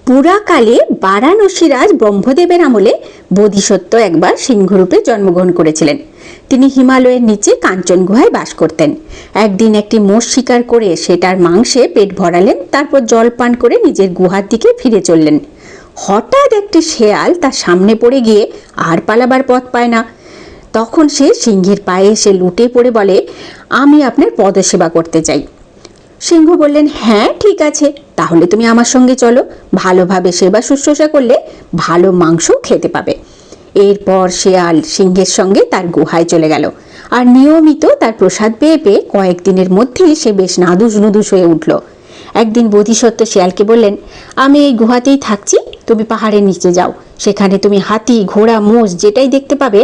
পুরাকালে বারাণসী রাজ ব্রহ্মদেবের আমলে বোধিসত্ত্ব একবার সিংহরূপে জন্মগ্রহণ করেছিলেন। তিনি হিমালয়ের নিচে কাঞ্চন গুহায় বাস করতেন। একদিন একটি মোষ শিকার করে সেটার মাংসে পেট ভরালেন, তারপর জল পান করে নিজের গুহার দিকে ফিরে চললেন। হঠাৎ একটি শেয়াল তার সামনে পড়ে গিয়ে আর পালাবার পথ পায় না। তখন সে সিংহের পায়ে এসে লুটে পড়ে বলে, আমি আপনার পদসেবা করতে চাই। সিংহ বললেন, হ্যাঁ ঠিক আছে, তাহলে তুমি আমার সঙ্গে চলো, ভালোভাবে সেবা শুশ্রূষা করলে ভালো মাংস খেতে পাবে। এরপর শেয়াল সিংহের সঙ্গে তার গুহায় চলে গেল, আর নিয়মিত তার প্রসাদ পেয়ে পেয়ে কয়েকদিনের মধ্যেই সে বেশ নাদুস নুদুস হয়ে উঠল। একদিন বোধিসত্ত্ব শেয়ালকে বললেন, আমি এই গুহাতেই থাকছি, তুমি পাহাড়ের নিচে যাও, সেখানে তুমি হাতি, ঘোড়া, মোষ যেটাই দেখতে পাবে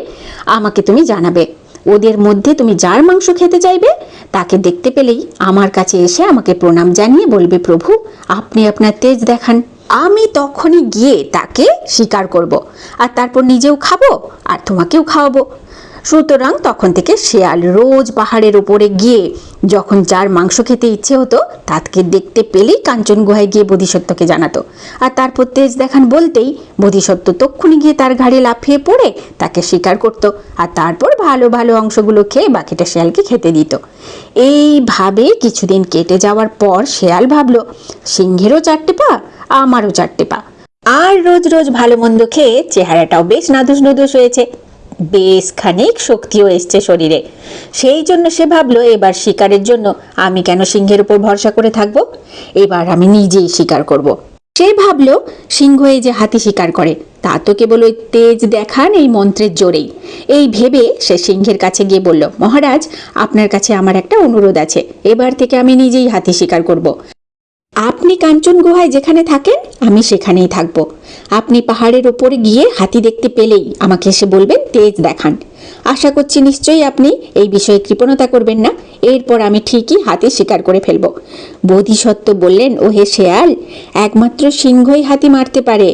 আমাকে তুমি জানাবে। ওদের মধ্যে তুমি যার মাংস খেতে চাইবে তাকে দেখতে পেলেই আমার কাছে এসে আমাকে প্রণাম জানিয়ে বলবে, প্রভু আপনি আপনার তেজ দেখান। আমি তখনই গিয়ে তাকে শিকার করব, আর তারপর নিজেও খাবো আর তোমাকেও খাওয়াবো। সুতরাং তখন থেকে শেয়াল রোজ পাহাড়ের উপরে গিয়ে যখন যার মাংস খেতে ইচ্ছে হতো তাকে দেখতে পেলেই কাঞ্চন গুহায় গিয়ে বোধিসত্ত্বকে জানাতো, আর তারপর তেজ দেখান বলতেই বোধিসত্ত্ব তক্ষুনি গিয়ে তার ঘাড়ে লাফিয়ে পড়ে তাকে শিকার করত, আর তারপর ভালো ভালো অংশগুলো খেয়ে বাকিটা শেয়ালকে খেতে দিত। এইভাবে কিছুদিন কেটে যাওয়ার পর শেয়াল ভাবলো, সিংহেরও 4টে পা, আমারও 4টে পা, আর রোজ রোজ ভালো মন্দ খেয়ে চেহারাটাও বেশ নাদুস নুদুস হয়েছে, বেশ খানিক শক্তিও এসছে শরীরে। সেই জন্য সে ভাবলো, এবার শিকারের জন্য আমি কেন সিংহের উপর ভরসা করে থাকবো, এবার আমি নিজেই শিকার করব। সে ভাবলো, সিংহ এই যে হাতি শিকার করে তা তো কেবল ওই তেজ দেখান এই মন্ত্রের জোরেই। এই ভেবে সে সিংহের কাছে গিয়ে বলল, মহারাজ আপনার কাছে আমার একটা অনুরোধ আছে, এবার থেকে আমি নিজেই হাতি শিকার করব। আপনি কাঞ্চন গুহায় যেখানে থাকেন আমি সেখানেই থাকবো। আপনি পাহাড়ের ওপরে গিয়ে হাতি দেখতে পেলেই আমাকে এসে বলবেন, তেজ দেখান। আশা করছি নিশ্চয়ই আপনি এই বিষয়ে কৃপণতা করবেন না, এরপর আমি ঠিকই হাতি শিকার করে ফেলবো। বোধিসত্ত্ব বললেন, ও হে শেয়াল, একমাত্র সিংহই হাতি মারতে পারে,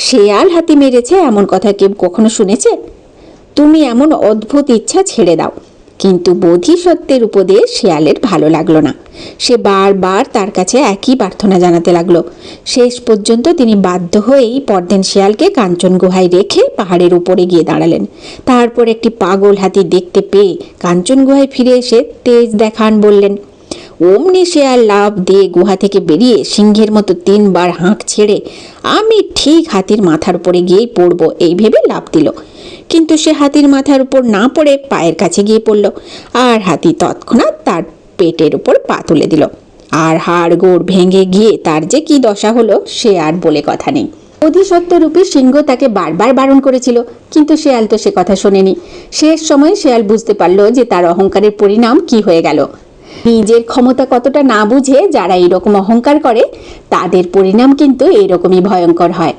শেয়াল হাতি মেরেছে এমন কথা কেউ কখনো শুনেছে? তুমি এমন অদ্ভুত ইচ্ছা ছেড়ে দাও। কিন্তু বোধিসত্ত্বের উপদেশ শেয়ালের ভালো লাগলো না। সে বারবার তার কাছে একই প্রার্থনা জানাতে লাগলো। শেষ পর্যন্ত তিনি বাধ্য হয়েই পরদিন শেয়ালকে কাঞ্চন গুহায় রেখে পাহাড়ের উপরে গিয়ে দাঁড়ালেন। তারপর একটি পাগল হাতি দেখতে পেয়ে কাঞ্চন গুহায় ফিরে এসে তেজ দেখান বললেন। অমনি শেয়াল লাফ দিয়ে গুহা থেকে বেরিয়ে সিংহের মতো 3বার হাঁক ছেড়ে আমি ঠিক হাতির মাথার উপরে গিয়েই পড়বো এই ভেবে লাফ দিল। কিন্তু সে হাতির মাথার উপর না পড়ে পায়ের কাছে গিয়ে পড়ল, আর হাতি তৎক্ষণাৎ তার পেটের উপর পা তুলে দিল, আর হাড় গোড় ভেঙে গিয়ে তার যে কি দশা হলো সে আর বলে কথা নেই। বোধিসত্ত্বরূপী সিংহ তাকে বারবার বারণ করেছিল, কিন্তু শেয়াল তো সে কথা শোনেনি। শেষ সময় শেয়াল বুঝতে পারলো যে তার অহংকারের পরিণাম কি হয়ে গেল। নিজের ক্ষমতা কতটা না বুঝে যারা এরকম অহংকার করে তাদের পরিণাম কিন্তু এরকমই ভয়ঙ্কর হয়।